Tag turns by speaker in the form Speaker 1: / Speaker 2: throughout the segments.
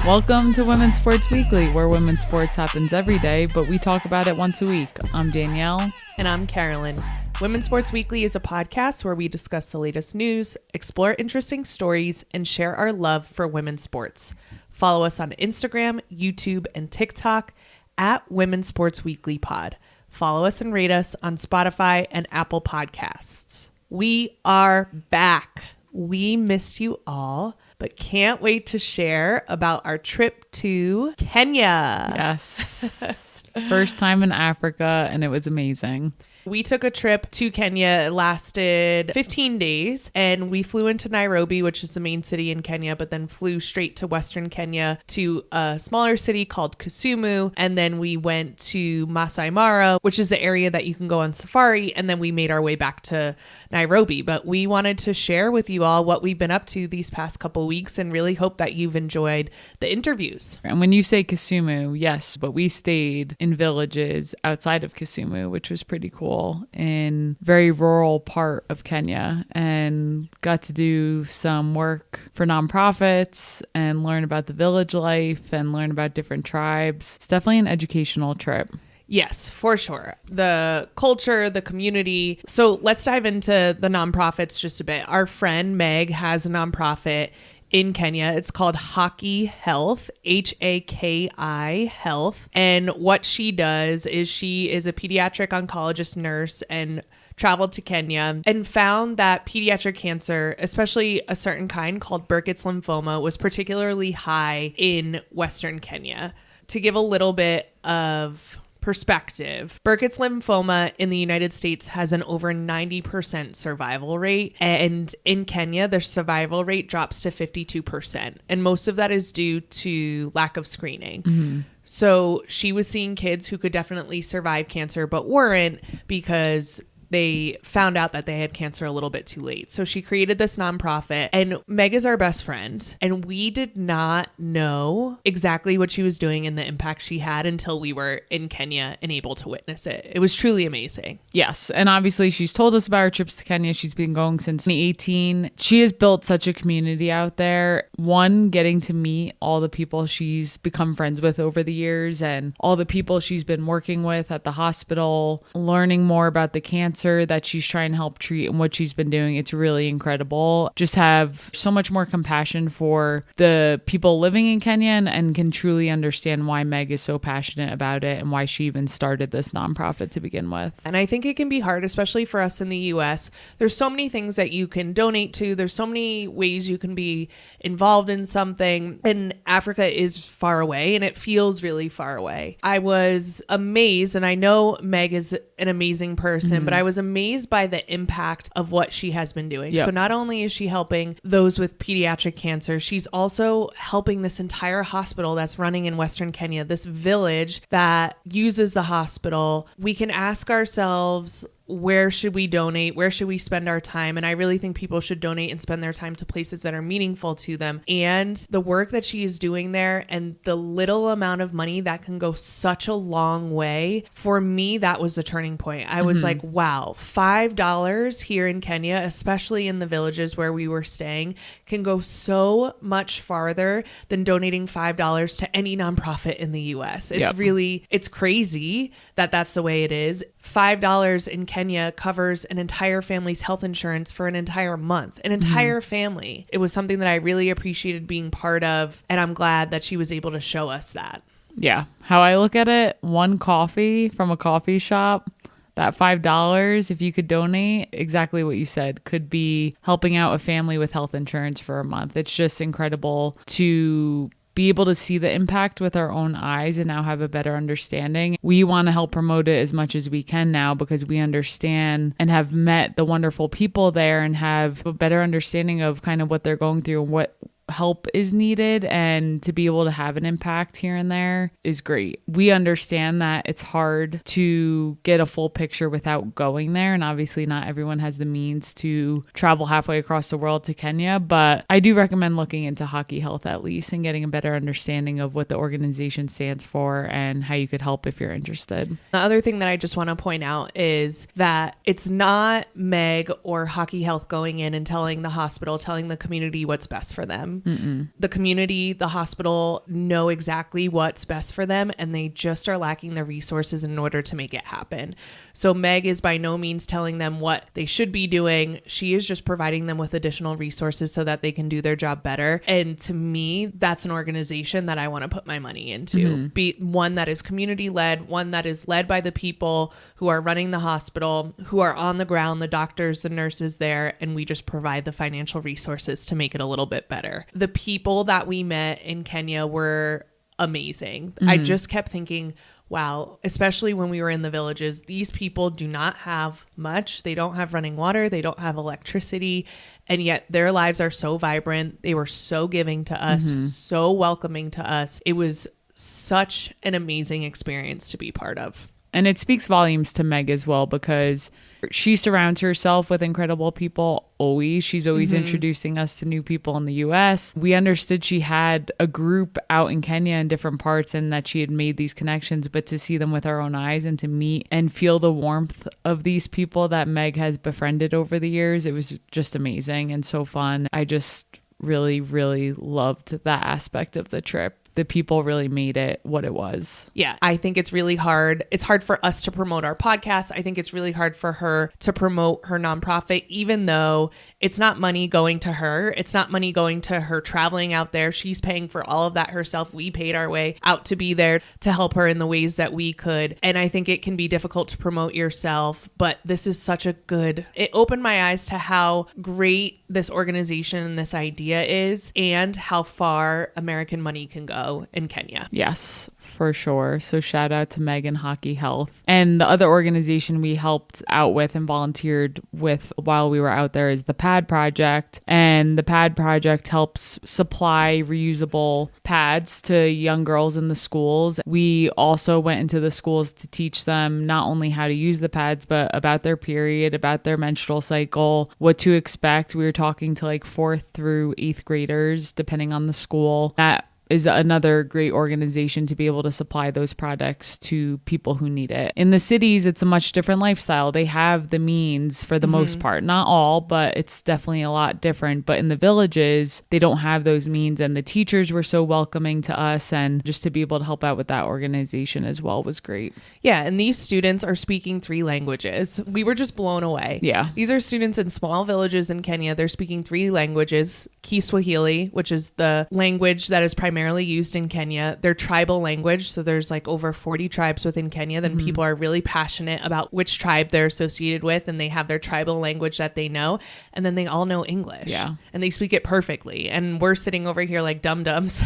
Speaker 1: Welcome to Women's Sports Weekly, where women's sports happens every day, but we talk about it once a week. I'm Danielle.
Speaker 2: And I'm Carolyn. Women's Sports Weekly is a podcast where we discuss the latest news, explore interesting stories, and share our love for women's sports. Follow us on Instagram, YouTube, and TikTok at Women's Sports Weekly Pod. Follow us and rate us on Spotify and Apple Podcasts. We are back. We missed you all, but can't wait to share about our trip to Kenya.
Speaker 1: Yes. First time in Africa, and it was amazing.
Speaker 2: We took a trip to Kenya. It lasted 15 days, and we flew into Nairobi, which is the main city in Kenya, but then flew straight to Western Kenya to a smaller city called Kisumu. And then we went to Masai Mara, which is the area that you can go on safari. And then we made our way back to Nairobi. But we wanted to share with you all what we've been up to these past couple weeks and really hope that you've enjoyed the interviews.
Speaker 1: And when you say Kisumu, yes, but we stayed in villages outside of Kisumu, which was pretty cool, in very rural part of Kenya, and got to do some work for nonprofits and learn about the village life and learn about different tribes. It's definitely an educational trip.
Speaker 2: Yes, for sure. The culture, the community. So let's dive into the nonprofits just a bit. Our friend Meg has a nonprofit in Kenya. It's called Haki Health, Haki Health. And what she does is she is a pediatric oncologist nurse and traveled to Kenya and found that pediatric cancer, especially a certain kind called Burkitt's lymphoma, was particularly high in Western Kenya. To give a little bit of perspective, Burkitt's lymphoma in the United States has an over 90% survival rate, and in Kenya their survival rate drops to 52%, and most of that is due to lack of screening. Mm-hmm. So she was seeing kids who could definitely survive cancer but weren't because they found out that they had cancer a little bit too late. So she created this nonprofit, and Meg is our best friend. And we did not know exactly what she was doing and the impact she had until we were in Kenya and able to witness it. It was truly amazing.
Speaker 1: Yes. And obviously she's told us about her trips to Kenya. She's been going since 2018. She has built such a community out there. One, getting to meet all the people she's become friends with over the years and all the people she's been working with at the hospital, learning more about the cancer that she's trying to help treat and what she's been doing. It's really incredible. Just have so much more compassion for the people living in Kenya and can truly understand why Meg is so passionate about it and why she even started this nonprofit to begin with.
Speaker 2: And I think it can be hard, especially for us in the US. There's so many things that you can donate to. There's so many ways you can be involved in something. And Africa is far away, and it feels really far away. I was amazed, and I know Meg is an amazing person, but I was amazed by the impact of what she has been doing.
Speaker 1: Yep.
Speaker 2: So not only is she helping those with pediatric cancer, she's also helping this entire hospital that's running in Western Kenya, this village that uses the hospital. We can ask ourselves, where should we donate? Where should we spend our time? And I really think people should donate and spend their time to places that are meaningful to them. And the work that she is doing there and the little amount of money that can go such a long way. For me, that was the turning point. I was like, wow, $5 here in Kenya, especially in the villages where we were staying, can go so much farther than donating $5 to any nonprofit in the US. It's really, it's crazy that that's the way it is. $5 in Kenya covers an entire family's health insurance for an entire month, an entire family. It was something that I really appreciated being part of, and I'm glad that she was able to show us that.
Speaker 1: Yeah. How I look at it, one coffee from a coffee shop, that $5, if you could donate, exactly what you said, could be helping out a family with health insurance for a month. It's just incredible to be able to see the impact with our own eyes and now have a better understanding. We want to help promote it as much as we can now because we understand and have met the wonderful people there and have a better understanding of kind of what they're going through and what help is needed, and to be able to have an impact here and there is great. We understand that it's hard to get a full picture without going there, and obviously not everyone has the means to travel halfway across the world to Kenya, but I do recommend looking into Haki Health at least and getting a better understanding of what the organization stands for and how you could help if you're interested.
Speaker 2: The other thing that I just want to point out is that it's not Meg or Haki Health going in and telling the hospital, telling the community what's best for them. time. The community, the hospital know exactly what's best for them, and they just are lacking the resources in order to make it happen. So Meg is by no means telling them what they should be doing. She is just providing them with additional resources so that they can do their job better. And to me, that's an organization that I want to put my money into. Be one that is community led, one that is led by the people who are running the hospital, who are on the ground, the doctors and nurses there, and we just provide the financial resources to make it a little bit better. The people that we met in Kenya were amazing. I just kept thinking, wow, especially when we were in the villages, these people do not have much. They don't have running water. They don't have electricity. And yet their lives are so vibrant. They were so giving to us, so welcoming to us. It was such an amazing experience to be part of.
Speaker 1: And it speaks volumes to Meg as well, because she surrounds herself with incredible people always. She's always introducing us to new people in the US. We understood she had a group out in Kenya in different parts and that she had made these connections, but to see them with our own eyes and to meet and feel the warmth of these people that Meg has befriended over the years, it was just amazing and so fun. I just really, really loved that aspect of the trip. The people really made it what it was.
Speaker 2: Yeah, I think it's really hard. It's hard for us to promote our podcast. I think it's really hard for her to promote her nonprofit, even though it's not money going to her. It's not money going to her traveling out there. She's paying for all of that herself. We paid our way out to be there to help her in the ways that we could. And I think it can be difficult to promote yourself, but this is such a good, it opened my eyes to how great this organization and this idea is and how far American money can go in Kenya.
Speaker 1: Yes, for sure. So shout out to Meg and Hockey Health. And the other organization we helped out with and volunteered with while we were out there is the PAD Project. And the PAD Project helps supply reusable pads to young girls in the schools. We also went into the schools to teach them not only how to use the pads, but about their period, about their menstrual cycle, what to expect. We were talking to like 4th through 8th graders, depending on the school. That is another great organization to be able to supply those products to people who need it. In the cities, it's a much different lifestyle. They have the means for the most part, not all, but it's definitely a lot different. But in the villages, they don't have those means. And the teachers were so welcoming to us, and just to be able to help out with that organization as well was great.
Speaker 2: Yeah. And these students are speaking 3 languages. We were just blown away.
Speaker 1: Yeah.
Speaker 2: These are students in small villages in Kenya. They're speaking 3 languages, Kiswahili, which is the language that is primarily used in Kenya, their tribal language. So there's like over 40 tribes within Kenya. Then people are really passionate about which tribe they're associated with, and they have their tribal language that they know. And then they all know English.
Speaker 1: Yeah.
Speaker 2: And they speak it perfectly. And we're sitting over here like dum-dums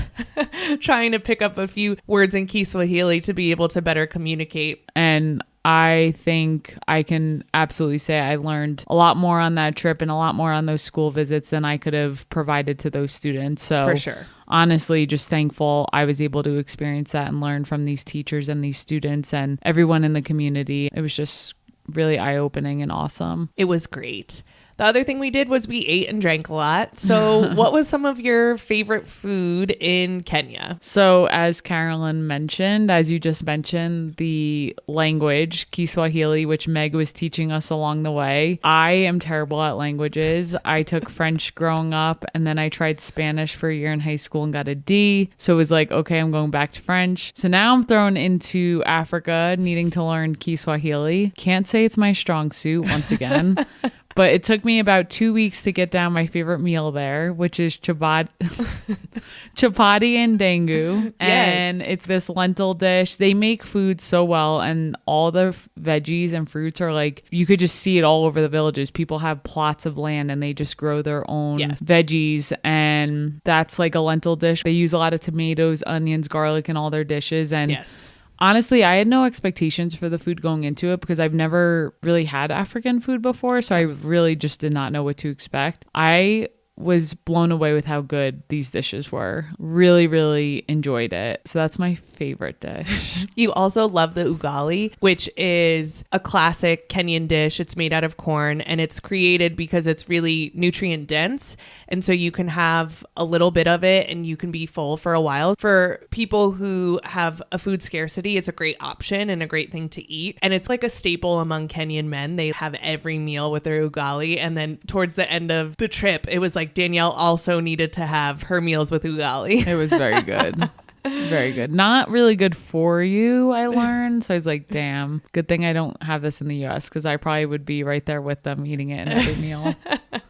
Speaker 2: trying to pick up a few words in Kiswahili to be able to better communicate.
Speaker 1: And I think I can absolutely say I learned a lot more on that trip and a lot more on those school visits than I could have provided to those students. So
Speaker 2: for sure.
Speaker 1: Honestly, just thankful I was able to experience that and learn from these teachers and these students and everyone in the community. It was just really eye-opening and awesome.
Speaker 2: It was great. The other thing we did was we ate and drank a lot. So what was some of your favorite food in Kenya?
Speaker 1: So as Carolyn mentioned, as you just mentioned, the language, Kiswahili, which Meg was teaching us along the way. I am terrible at languages. I took French growing up, and then I tried Spanish for a year in high school and got a D. So it was like, okay, I'm going back to French. So now I'm thrown into Africa, needing to learn Kiswahili. Can't say it's my strong suit once again. But it took me about 2 weeks to get down my favorite meal there, which is chapati and dengu. And it's this lentil dish. They make food so well, and all the veggies and fruits are like, you could just see it all over the villages. People have plots of land and they just grow their own veggies. And that's like a lentil dish. They use a lot of tomatoes, onions, garlic in all their dishes. And honestly, I had no expectations for the food going into it because I've never really had African food before. So I really just did not know what to expect. I was blown away with how good these dishes were. Really, really enjoyed it. So that's my favorite dish.
Speaker 2: You also love the ugali, which is a classic Kenyan dish. It's made out of corn, and it's created because it's really nutrient dense. And so you can have a little bit of it and you can be full for a while. For people who have a food scarcity, it's a great option and a great thing to eat. And it's like a staple among Kenyan men. They have every meal with their ugali. And then towards the end of the trip, it was like like Danielle also needed to have her meals with ugali.
Speaker 1: It was very good. Very good. Not really good for you, I learned. So I was like, damn, good thing I don't have this in the US because I probably would be right there with them eating it in every meal.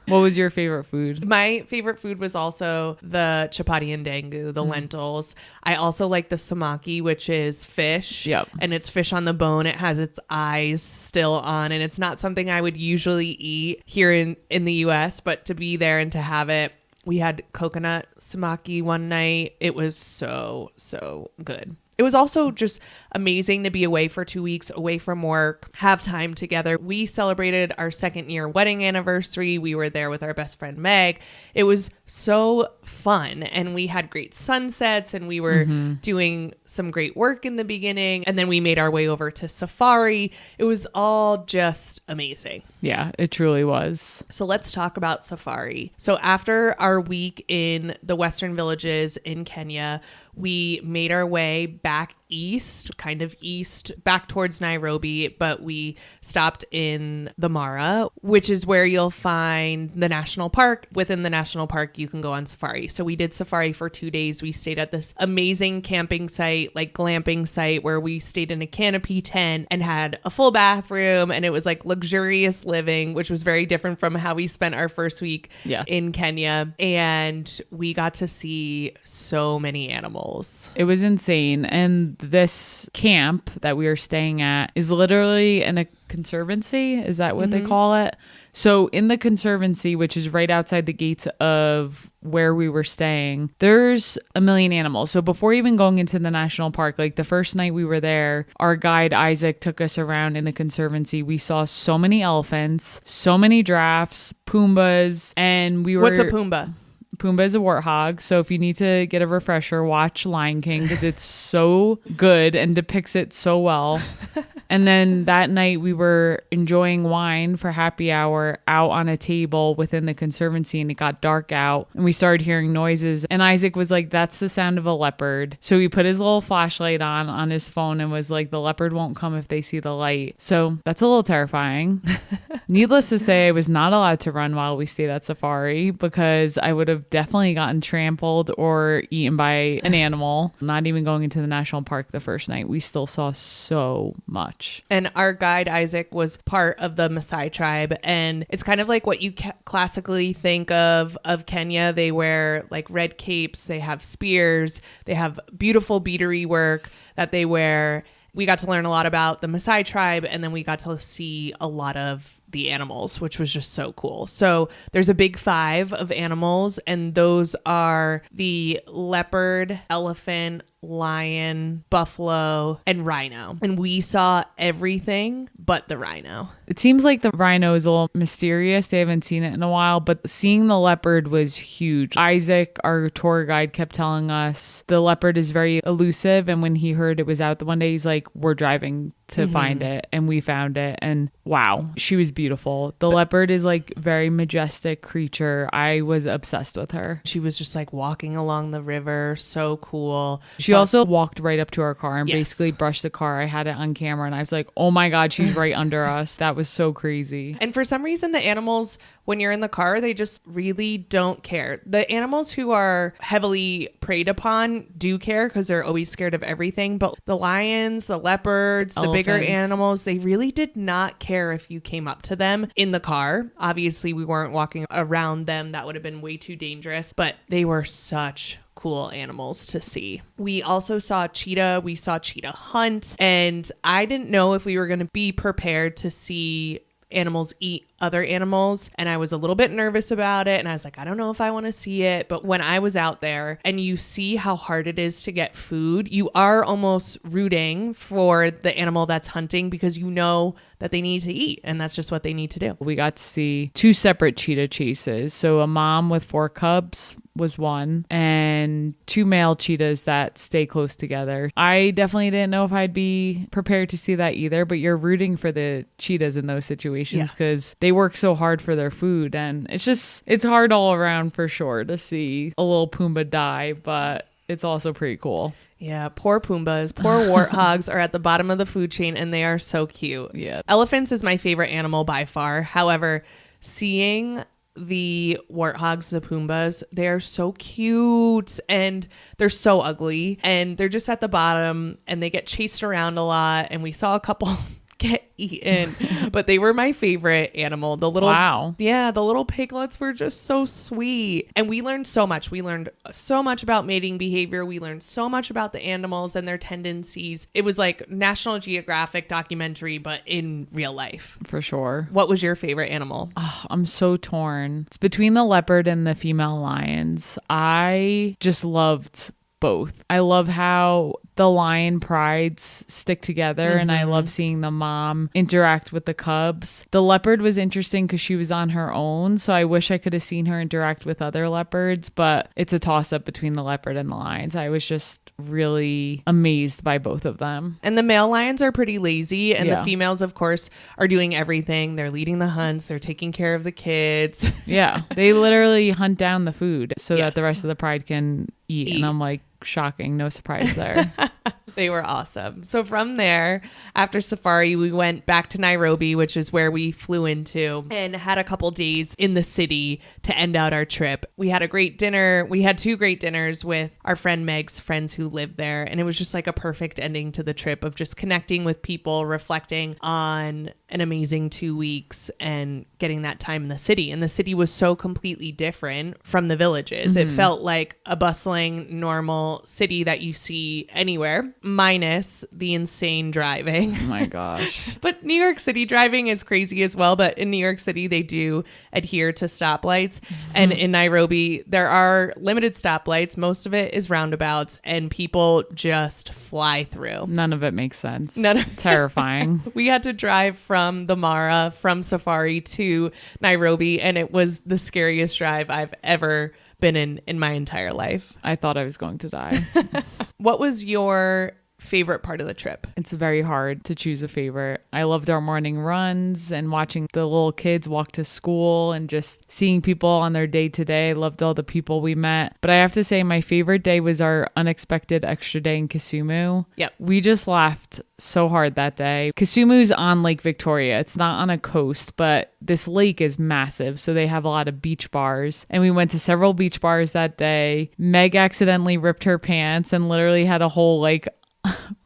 Speaker 1: What was your favorite food?
Speaker 2: My favorite food was also the chapati and dangu, the lentils. I also like the samaki, which is fish.
Speaker 1: Yep.
Speaker 2: And it's fish on the bone. It has its eyes still on, and it's not something I would usually eat here in the US, but to be there and to have it. We had coconut samaki one night. It was so, so good. It was also just amazing to be away for 2 weeks, away from work, have time together. We celebrated our 2nd year wedding anniversary. We were there with our best friend, Meg. It was so fun. And we had great sunsets, and we were doing some great work in the beginning. And then we made our way over to safari. It was all just amazing.
Speaker 1: Yeah, it truly was.
Speaker 2: So let's talk about safari. So after our week in the Western villages in Kenya, we made our way back east, kind of east, back towards Nairobi, but we stopped in the Mara, which is where you'll find the national park. Within the national park, you can go on safari. So we did safari for 2 days. We stayed at this amazing camping site, like glamping site, where we stayed in a canopy tent and had a full bathroom, and it was like luxurious living, which was very different from how we spent our first week in Kenya. And we got to see so many animals.
Speaker 1: It was insane. And this camp that we are staying at is literally in a conservancy. Is that what they call it? So in the conservancy, which is right outside the gates of where we were staying, there's a million animals. So before even going into the national park, like the first night we were there, our guide Isaac took us around in the conservancy. We saw so many elephants, so many giraffes, Pumbas, and we were...
Speaker 2: What's a Pumbaa?
Speaker 1: Pumbaa is a warthog. So if you need to get a refresher, watch Lion King because it's so good and depicts it so well. And then that night we were enjoying wine for happy hour out on a table within the conservancy, and it got dark out and we started hearing noises. And Isaac was like, that's the sound of a leopard. So he put his little flashlight on his phone and was like, the leopard won't come if they see the light. So that's a little terrifying. Needless to say, I was not allowed to run while we stayed at safari because I would have definitely gotten trampled or eaten by an animal. Not even going into the national park the first night. We still saw so much.
Speaker 2: And our guide Isaac was part of the Maasai tribe, and it's kind of like what you classically think of Kenya. They wear like red capes, they have spears, they have beautiful beatery work that they wear. We got to learn a lot about the Maasai tribe, and then we got to see a lot of the animals, which was just so cool. So there's a big 5 of animals, and those are the leopard, elephant, lion, buffalo, and rhino. And we saw everything but the rhino.
Speaker 1: It seems like the rhino is a little mysterious. They haven't seen it in a while, but seeing the leopard was huge. Isaac, our tour guide, kept telling us the leopard is very elusive. And when he heard it was out the one day, he's like, we're driving to find it. And we found it. And wow, she was beautiful. The leopard is like very majestic creature. I was obsessed with her.
Speaker 2: She was just like walking along the river. So cool.
Speaker 1: She also walked right up to our car and basically brushed the car. I had it on camera and I was like, oh my God, she's right under us. That was so crazy.
Speaker 2: And for some reason, the animals, when you're in the car, they just really don't care. The animals who are heavily preyed upon do care because they're always scared of everything. But the lions, the leopards, the bigger animals, they really did not care if you came up to them in the car. Obviously, we weren't walking around them. That would have been way too dangerous. But they were such cool animals to see. We also saw cheetah. We saw cheetah hunt. And I didn't know if we were going to be prepared to see animals eat other animals, and I was a little bit nervous about it, and I was like, I don't know if I want to see it. But when I was out there and you see how hard it is to get food, you are almost rooting for the animal that's hunting because you know that they need to eat, and that's just what they need to do.
Speaker 1: We got to see 2 separate cheetah chases. So a mom with 4 cubs was one, and 2 male cheetahs that stay close together. I definitely didn't know if I'd be prepared to see that either, but you're rooting for the cheetahs in those situations because they work so hard for their food, and it's hard all around for sure to see a little Pumbaa die, but it's also pretty cool.
Speaker 2: Yeah, poor Pumbas, poor warthogs are at the bottom of the food chain, and they are so cute.
Speaker 1: Yeah.
Speaker 2: Elephants is my favorite animal by far. However, seeing the warthogs, the Pumbas. They're so cute and they're so ugly. And they're just at the bottom and they get chased around a lot. And we saw a couple get eaten, but they were my favorite animal. The little,
Speaker 1: wow.
Speaker 2: Yeah, the little piglets were just so sweet. And we learned so much. We learned so much about mating behavior. We learned so much about the animals and their tendencies. It was like National Geographic documentary, but in real life.
Speaker 1: For sure.
Speaker 2: What was your favorite animal?
Speaker 1: Oh, I'm so torn. It's between the leopard and the female lions. I just loved both. I love how the lion prides stick together, and I love seeing the mom interact with the cubs. The leopard was interesting because she was on her own, so I wish I could have seen her interact with other leopards, but it's a toss-up between the leopard and the lions. I was just really amazed by both of them.
Speaker 2: And the male lions are pretty lazy, and
Speaker 1: Yeah.
Speaker 2: the females, of course, are doing everything. They're leading the hunts. They're taking care of the kids.
Speaker 1: Yeah, they literally hunt down the food so
Speaker 2: Yes.
Speaker 1: that the rest of the pride can eat. And I'm like, shocking, no surprise there.
Speaker 2: They were awesome. So from there, after safari, we went back to Nairobi, which is where we flew into, and had a couple days in the city to end out our trip. We had a great dinner. We had 2 great dinners with our friend Meg's friends who lived there. And it was just like a perfect ending to the trip of just connecting with people, reflecting on an amazing 2 weeks and getting that time in the city. And the city was so completely different from the villages. It felt like a bustling, normal city that you see anywhere, minus the insane driving.
Speaker 1: Oh my gosh.
Speaker 2: But New York City driving is crazy as well. But in New York City, they do adhere to stoplights. And in Nairobi, there are limited stoplights. Most of it is roundabouts, and people just fly through.
Speaker 1: None of it makes sense. Terrifying.
Speaker 2: We had to drive from the Mara, from Safari to Nairobi, and it was the scariest drive I've ever been in my entire life.
Speaker 1: I thought I was going to die.
Speaker 2: What was your favorite part of the trip?
Speaker 1: It's very hard to choose a favorite. I loved our morning runs and watching the little kids walk to school and just seeing people on their day to day. I loved all the people we met. But I have to say my favorite day was our unexpected extra day in Kisumu.
Speaker 2: Yep.
Speaker 1: We just laughed so hard that day. Kisumu's on Lake Victoria. It's not on a coast, but this lake is massive. So they have a lot of beach bars. And we went to several beach bars that day. Meg accidentally ripped her pants and literally had a whole like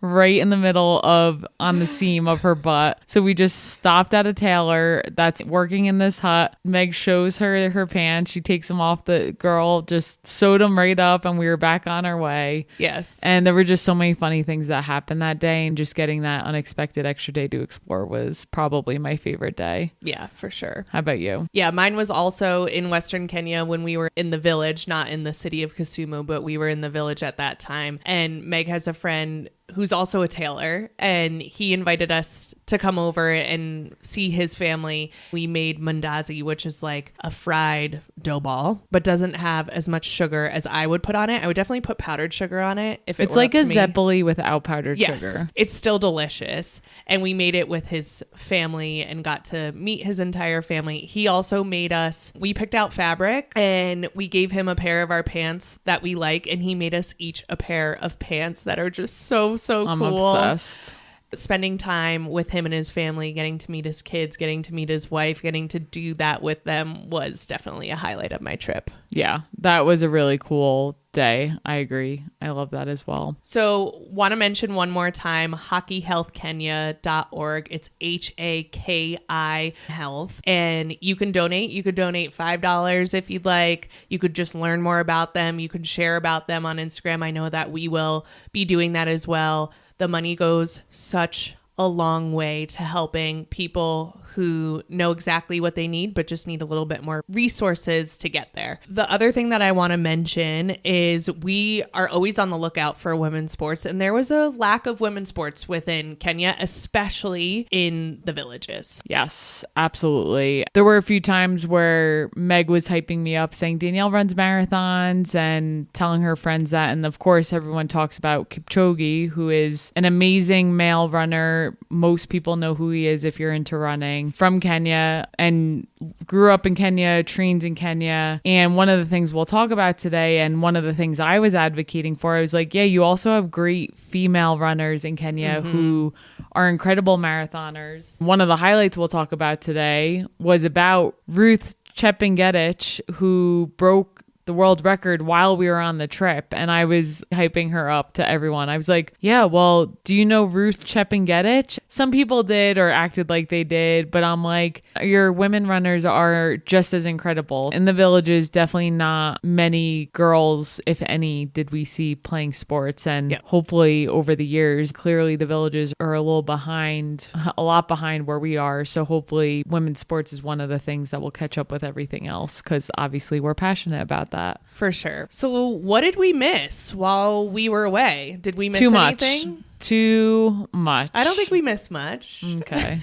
Speaker 1: right in the middle of on the seam of her butt. So we just stopped at a tailor that's working in this hut. Meg shows her pants. She takes them off. The girl just sewed them right up, and we were back on our way.
Speaker 2: Yes.
Speaker 1: And there were just so many funny things that happened that day, and just getting that unexpected extra day to explore was probably my favorite day.
Speaker 2: Yeah, for sure.
Speaker 1: How about you?
Speaker 2: Yeah, mine was also in Western Kenya when we were in the village, not in the city of Kisumu, but we were in the village at that time. And Meg has a friend who's also a tailor, and he invited us to come over and see his family. We made mandazi, which is like a fried dough ball, but doesn't have as much sugar as I would put on it. I would definitely put powdered sugar on it if it
Speaker 1: It's
Speaker 2: were
Speaker 1: like
Speaker 2: up
Speaker 1: a
Speaker 2: to me.
Speaker 1: zeppoli without powdered
Speaker 2: Yes,
Speaker 1: sugar.
Speaker 2: it's still delicious. And we made it with his family and got to meet his entire family. He also made us, we picked out fabric and we gave him a pair of our pants that we like. And he made us each a pair of pants that are just so
Speaker 1: I'm
Speaker 2: cool.
Speaker 1: obsessed.
Speaker 2: Spending time with him and his family, getting to meet his kids, getting to meet his wife, getting to do that with them was definitely a highlight of my trip.
Speaker 1: Yeah, that was a really cool day. I agree. I love that as well.
Speaker 2: So want to mention one more time, hockeyhealthkenya.org. It's HAKI health. And you can donate. You could donate $5 if you'd like. You could just learn more about them. You could share about them on Instagram. I know that we will be doing that as well. The money goes such a long way to helping people who know exactly what they need, but just need a little bit more resources to get there. The other thing that I want to mention is we are always on the lookout for women's sports, and there was a lack of women's sports within Kenya, especially in the villages.
Speaker 1: Yes, absolutely. There were a few times where Meg was hyping me up saying Danielle runs marathons and telling her friends that. And of course, everyone talks about Kipchoge, who is an amazing male runner. Most people know who he is if you're into running, from Kenya, and grew up in Kenya, trains in Kenya. And one of the things we'll talk about today, and one of the things I was advocating for, I was like, yeah, you also have great female runners in Kenya who are incredible marathoners. One of the highlights we'll talk about today was about Ruth Chepingetich, who broke the world record while we were on the trip, and I was hyping her up to everyone. I was like, yeah, well, do you know Ruth Chepingetich? Some people did or acted like they did, but I'm like, your women runners are just as incredible. In the Villages, definitely not many girls, if any, did we see playing sports, and hopefully over the years, clearly the Villages are a lot behind where we are, so hopefully women's sports is one of the things that will catch up with everything else, because obviously we're passionate about that.
Speaker 2: For sure. So what did we miss while we were away? Did we miss anything?
Speaker 1: Too much.
Speaker 2: I don't think we missed much.
Speaker 1: Okay.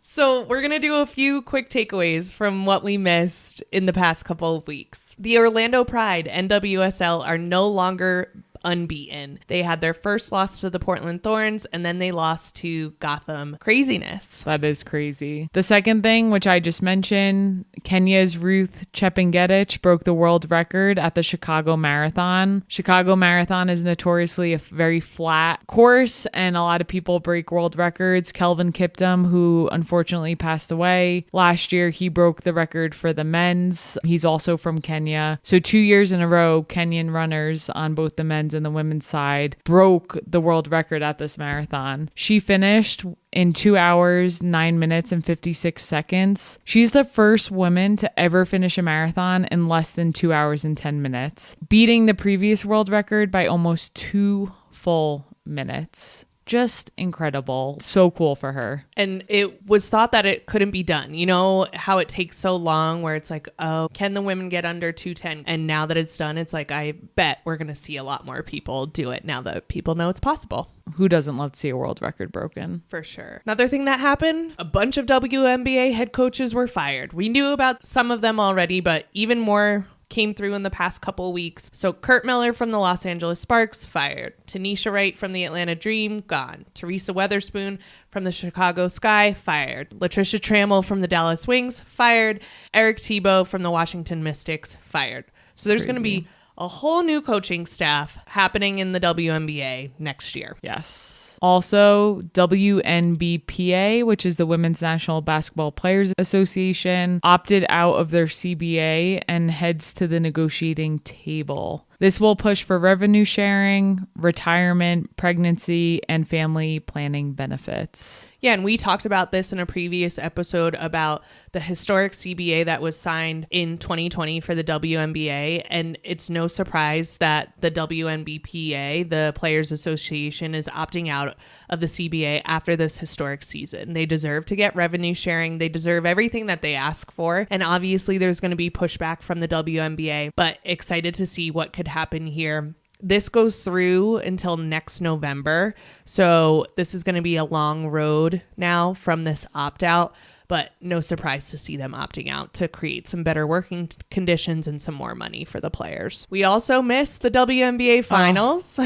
Speaker 2: So we're going to do a few quick takeaways from what we missed in the past couple of weeks. The Orlando Pride, NWSL, are no longer unbeaten. They had their first loss to the Portland Thorns, and then they lost to Gotham Craziness.
Speaker 1: That is crazy. The second thing, which I just mentioned, Kenya's Ruth Chepingetich broke the world record at the Chicago Marathon. Chicago Marathon is notoriously a very flat course, and a lot of people break world records. Kelvin Kiptum, who unfortunately passed away last year, he broke the record for the men's. He's also from Kenya. So 2 years in a row, Kenyan runners on both the men's and the women's side broke the world record at this marathon. She finished in 2 hours, 9 minutes, and 56 seconds. She's the first woman to ever finish a marathon in less than 2 hours and 10 minutes, beating the previous world record by almost 2 full minutes. Just incredible. So cool for her.
Speaker 2: And it was thought that it couldn't be done. You know how it takes so long where it's like, oh, can the women get under 2:10? And now that it's done, it's like, I bet we're going to see a lot more people do it now that people know it's possible.
Speaker 1: Who doesn't love to see a world record broken?
Speaker 2: For sure. Another thing that happened, a bunch of WNBA head coaches were fired. We knew about some of them already, but even more came through in the past couple weeks. So Kurt Miller from the Los Angeles Sparks, fired. Tanisha Wright from the Atlanta Dream, gone. Teresa Weatherspoon from the Chicago Sky, fired. Latricia Trammell from the Dallas Wings, fired. Eric Tebow from the Washington Mystics, fired. So there's going to be a whole new coaching staff happening in the WNBA next year.
Speaker 1: Yes. Also, WNBPA, which is the Women's National Basketball Players Association, opted out of their CBA and heads to the negotiating table. This will push for revenue sharing, retirement, pregnancy, and family planning benefits.
Speaker 2: Yeah, and we talked about this in a previous episode about the historic CBA that was signed in 2020 for the WNBA. And it's no surprise that the WNBPA, the Players Association, is opting out of the CBA after this historic season. They deserve to get revenue sharing. They deserve everything that they ask for. And obviously there's going to be pushback from the WNBA, but excited to see what could happen here. This goes through until next November. So this is going to be a long road now from this opt-out, but no surprise to see them opting out to create some better working conditions and some more money for the players. We also missed the WNBA finals.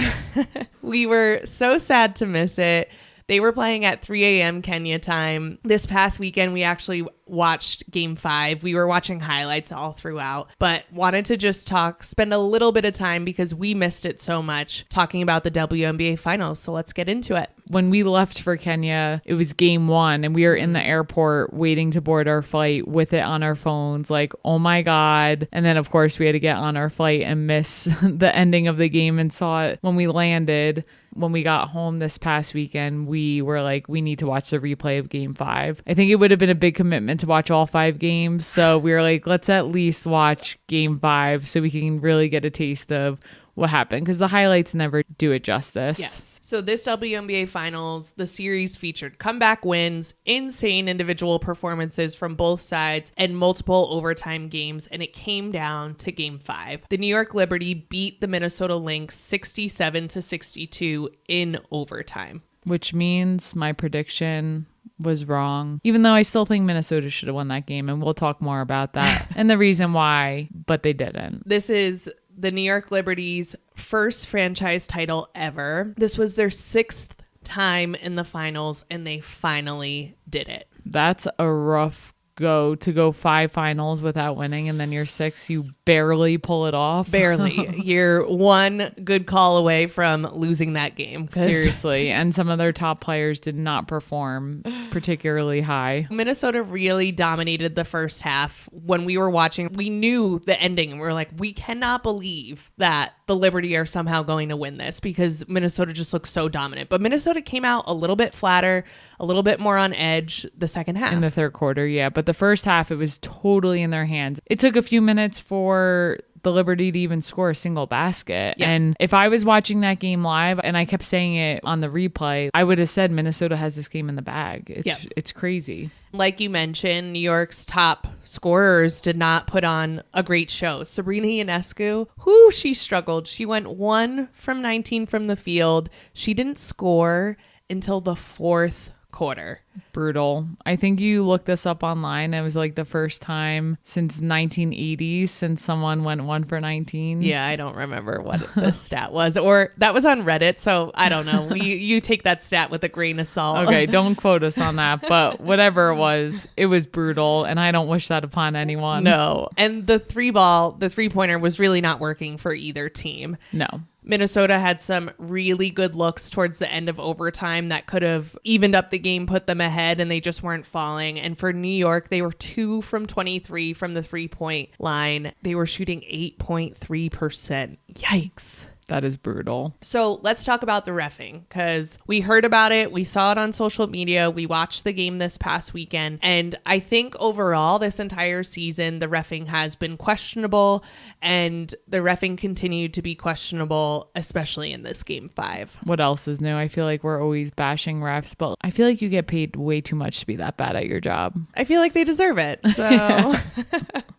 Speaker 2: We were so sad to miss it. They were playing at 3 a.m. Kenya time. This past weekend, we actually watched Game 5. We were watching highlights all throughout, but wanted to just spend a little bit of time because we missed it so much talking about the WNBA finals. So let's get into it.
Speaker 1: When we left for Kenya, it was Game 1 and we were in the airport waiting to board our flight with it on our phones, like, oh my God. And then of course we had to get on our flight and miss the ending of the game and saw it when we landed. When we got home this past weekend, we were like, we need to watch the replay of Game 5. I think it would have been a big commitment to watch all 5 games. So we were like, let's at least watch Game 5 so we can really get a taste of what happened, because the highlights never do it justice.
Speaker 2: Yes. So this WNBA finals, the series featured comeback wins, insane individual performances from both sides, and multiple overtime games, and it came down to Game 5. The New York Liberty beat the Minnesota Lynx 67-62 in overtime.
Speaker 1: Which means my prediction was wrong, even though I still think Minnesota should have won that game, and we'll talk more about that and the reason why, but they didn't.
Speaker 2: This is the New York Liberty's first franchise title ever. This was their 6th time in the finals, and they finally did it.
Speaker 1: That's a rough go 5 finals without winning, and then your 6, you barely pull it off.
Speaker 2: Barely. You're one good call away from losing that game.
Speaker 1: Seriously. And some of their top players did not perform particularly high.
Speaker 2: Minnesota really dominated the first half. When we were watching, we knew the ending, and we were like, we cannot believe that the Liberty are somehow going to win this, because Minnesota just looks so dominant. But Minnesota came out a little bit flatter, a little bit more on edge the second half.
Speaker 1: In the third quarter, yeah. But the first half, it was totally in their hands. It took a few minutes for the Liberty to even score a single basket. Yeah. And if I was watching that game live and I kept saying it on the replay, I would have said Minnesota has this game in the bag. It's crazy.
Speaker 2: Like you mentioned, New York's top scorers did not put on a great show. Sabrina Ionescu, she struggled. She went 1 from 19 from the field. She didn't score until the fourth quarter.
Speaker 1: Brutal. I think you looked this up online. It was like the first time since 1980 since someone went 1 for 19.
Speaker 2: Yeah, I don't remember what the stat was, or that was on Reddit, so I don't know. You take that stat with a grain of salt.
Speaker 1: Okay, don't quote us on that, but whatever it was brutal, and I don't wish that upon anyone.
Speaker 2: No. And the 3-pointer was really not working for either team.
Speaker 1: No.
Speaker 2: Minnesota had some really good looks towards the end of overtime that could have evened up the game, put them ahead, and they just weren't falling. And for New York, they were 2 from 23 from the 3-point line. They were shooting 8.3%. Yikes.
Speaker 1: That is brutal.
Speaker 2: So let's talk about the reffing, because we heard about it. We saw it on social media. We watched the game this past weekend. And I think overall, this entire season, the reffing has been questionable, and the reffing continued to be questionable, especially in this game 5.
Speaker 1: What else is new? I feel like we're always bashing refs, but I feel like you get paid way too much to be that bad at your job.
Speaker 2: I feel like they deserve it. So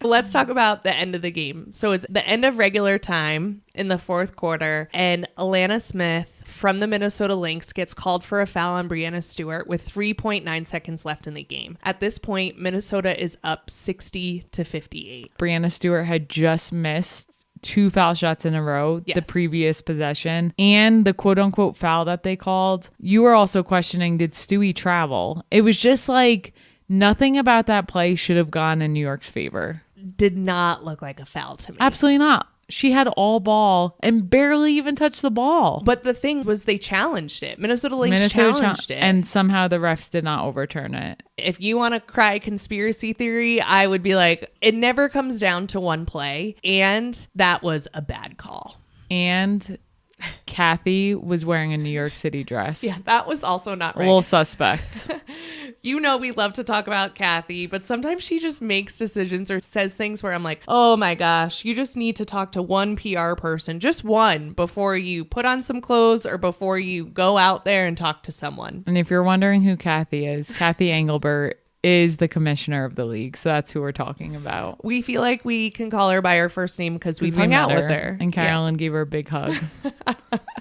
Speaker 2: let's talk about the end of the game. So it's the end of regular time in the fourth quarter, and Alana Smith from the Minnesota Lynx gets called for a foul on Breanna Stewart with 3.9 seconds left in the game. At this point, Minnesota is up 60-58.
Speaker 1: Breanna Stewart had just missed 2 foul shots in a row, the previous possession, and the quote-unquote foul that they called. You were also questioning, did Stewie travel? It was just like nothing about that play should have gone in New York's favor.
Speaker 2: Did not look like a foul to me.
Speaker 1: Absolutely not. She had all ball and barely even touched the ball.
Speaker 2: But the thing was, they challenged it. Minnesota Lynx challenged it.
Speaker 1: And somehow the refs did not overturn it.
Speaker 2: If you want to cry conspiracy theory, I would be like, it never comes down to one play. And that was a bad call.
Speaker 1: And Kathy was wearing a New York City dress.
Speaker 2: Yeah, that was also not right.
Speaker 1: A little suspect.
Speaker 2: You know, we love to talk about Kathy, but sometimes she just makes decisions or says things where I'm like, oh my gosh, you just need to talk to one PR person, just one, before you put on some clothes or before you go out there and talk to someone.
Speaker 1: And if you're wondering who Kathy is, Kathy Engelbert is the commissioner of the league. So that's who we're talking about.
Speaker 2: We feel like we can call her by her first name because we've hung out with her.
Speaker 1: And Carolyn gave her a big hug.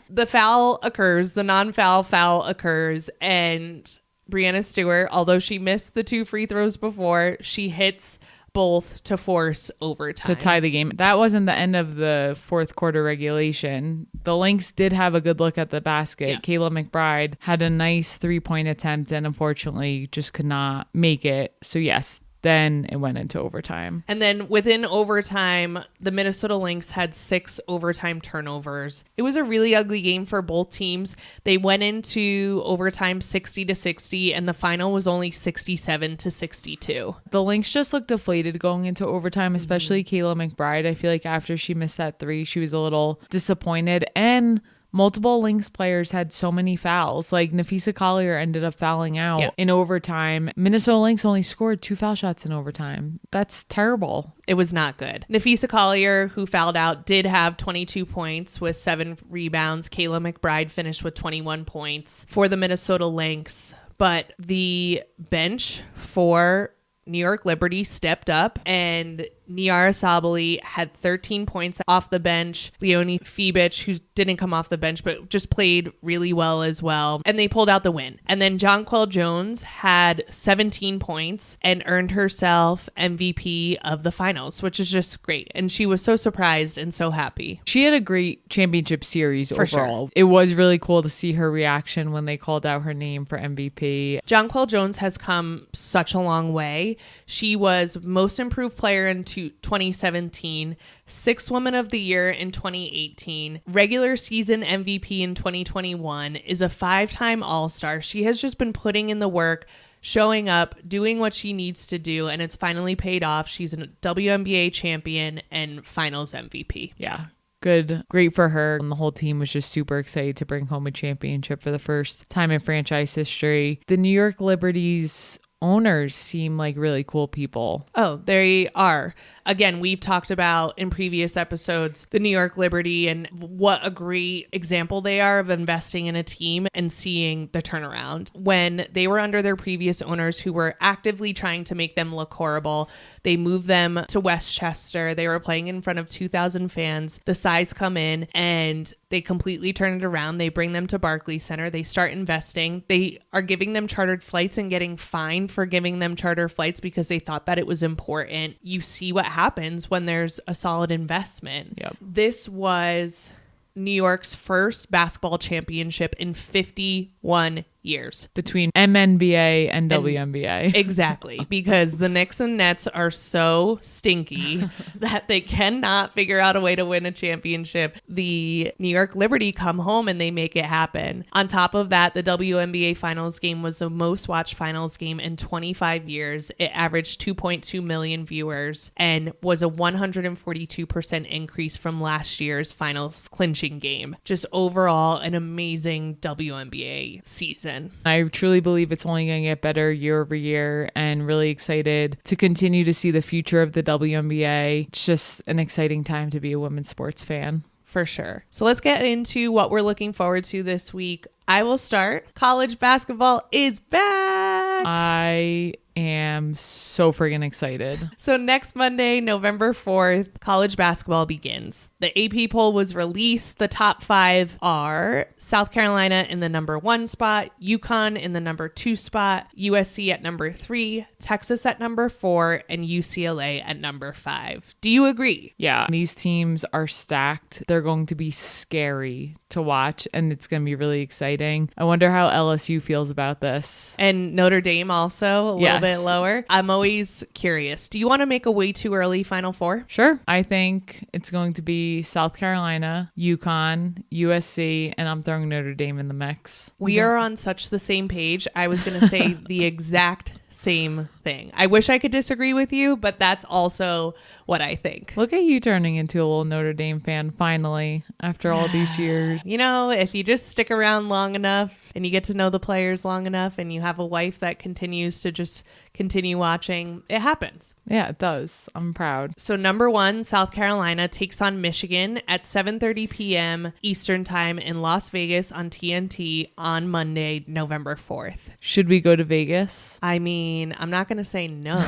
Speaker 2: The foul occurs, the non-foul foul occurs, and Breanna Stewart, although she missed the 2 free throws before, she hits both to force overtime.
Speaker 1: To tie the game. That wasn't the end of the fourth quarter regulation. The Lynx did have a good look at the basket. Yeah. Kayla McBride had a nice 3-point attempt and unfortunately just could not make it. So yes, then it went into overtime.
Speaker 2: And then within overtime, the Minnesota Lynx had 6 overtime turnovers. It was a really ugly game for both teams. They went into overtime 60-60, and the final was only 67-62.
Speaker 1: The Lynx just looked deflated going into overtime, especially Kayla McBride. I feel like after she missed that 3, she was a little disappointed. And multiple Lynx players had so many fouls. Like Nafisa Collier ended up fouling out in overtime. Minnesota Lynx only scored 2 foul shots in overtime. That's terrible.
Speaker 2: It was not good. Nafisa Collier, who fouled out, did have 22 points with 7 rebounds. Kayla McBride finished with 21 points for the Minnesota Lynx. But the bench for New York Liberty stepped up and Niara Sabali had 13 points off the bench. Leonie Fibich, who didn't come off the bench, but just played really well as well. And they pulled out the win. And then Jonquel Jones had 17 points and earned herself MVP of the finals, which is just great. And she was so surprised and so happy.
Speaker 1: She had a great championship series
Speaker 2: For
Speaker 1: overall.
Speaker 2: sure.
Speaker 1: It was really cool to see her reaction when they called out her name for MVP.
Speaker 2: Jonquel Jones has come such a long way. She was most improved player in 2017, sixth woman of the year in 2018, regular season MVP in 2021, is a 5-time All-Star. She has just been putting in the work, showing up, doing what she needs to do, and it's finally paid off. She's a WNBA champion and finals MVP.
Speaker 1: Yeah. Good. Great for her. And the whole team was just super excited to bring home a championship for the first time in franchise history. The New York Liberty's owners seem like really cool people.
Speaker 2: Oh, they are. Again, we've talked about in previous episodes the New York Liberty and what a great example they are of investing in a team and seeing the turnaround. When they were under their previous owners who were actively trying to make them look horrible, they moved them to Westchester. They were playing in front of 2,000 fans. The Size come in and they completely turn it around. They bring them to Barclays Center. They start investing. They are giving them chartered flights and getting fined for giving them charter flights because they thought that it was important. You see what happens when there's a solid investment.
Speaker 1: Yep.
Speaker 2: This was New York's first basketball championship in 51 years.
Speaker 1: Between MNBA and WNBA.
Speaker 2: Exactly. Because the Knicks and Nets are so stinky that they cannot figure out a way to win a championship. The New York Liberty come home and they make it happen. On top of that, the WNBA finals game was the most watched finals game in 25 years. It averaged 2.2 million viewers and was a 142% increase from last year's finals clinching game. Just overall, an amazing WNBA season.
Speaker 1: I truly believe it's only going to get better year over year, and really excited to continue to see the future of the WNBA. It's just an exciting time to be a women's sports fan.
Speaker 2: For sure. So let's get into what we're looking forward to this week. I will start. College basketball is back.
Speaker 1: I am so friggin' excited.
Speaker 2: So next Monday, November 4th, college basketball begins. The AP poll was released. The top 5 are South Carolina in the number 1 spot, UConn in the number 2 spot, USC at number 3, Texas at number 4, and UCLA at number 5. Do you agree?
Speaker 1: Yeah, these teams are stacked. They're going to be scary to watch, and it's going to be really exciting. I wonder how LSU feels about this.
Speaker 2: And Notre Dame also a little bit lower. I'm always curious. Do you want to make a way too early Final Four?
Speaker 1: Sure. I think it's going to be South Carolina, UConn, USC, and I'm throwing Notre Dame in the mix.
Speaker 2: We are on such the same page. I was going to say the exact same thing. I wish I could disagree with you, but that's also what I think.
Speaker 1: Look at you turning into a little Notre Dame fan finally after all these years.
Speaker 2: You know, if you just stick around long enough and you get to know the players long enough and you have a wife that continues to just continue watching, it happens.
Speaker 1: Yeah, it does. I'm proud.
Speaker 2: So number 1, South Carolina takes on Michigan at 7:30 p.m. Eastern time in Las Vegas on TNT on Monday, November 4th.
Speaker 1: Should we go to Vegas?
Speaker 2: I mean, I'm not going to say no.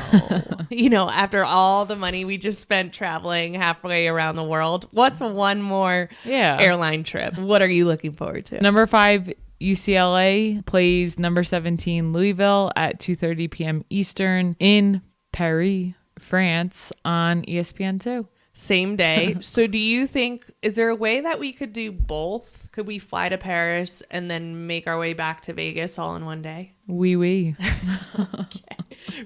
Speaker 2: You know, after all the money we just spent traveling halfway around the world, what's one more airline trip? What are you looking forward to?
Speaker 1: Number 5, UCLA plays number 17 Louisville at 2:30 p.m. Eastern in Paris, France on ESPN2.
Speaker 2: Same day. So do you think, is there a way that we could do both? Could we fly to Paris and then make our way back to Vegas all in one day?
Speaker 1: Oui.
Speaker 2: Okay.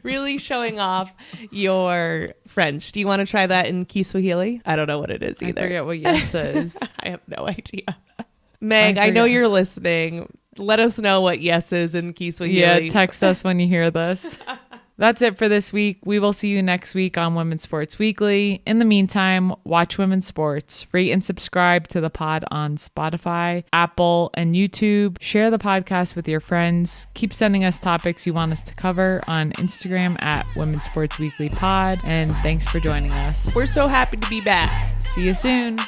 Speaker 2: Really showing off your French. Do you want to try that in Kiswahili? I don't know what it is either.
Speaker 1: I forget what yes is.
Speaker 2: I have no idea. Meg, I know you're listening. Let us know what yes is in Kiswahili.
Speaker 1: Yeah, text us when you hear this. That's it for this week. We will see you next week on Women's Sports Weekly. In the meantime, watch women's sports. Rate and subscribe to the pod on Spotify, Apple, and YouTube. Share the podcast with your friends. Keep sending us topics you want us to cover on Instagram at Women's Sports Weekly Pod. And thanks for joining us.
Speaker 2: We're so happy to be back.
Speaker 1: See you soon.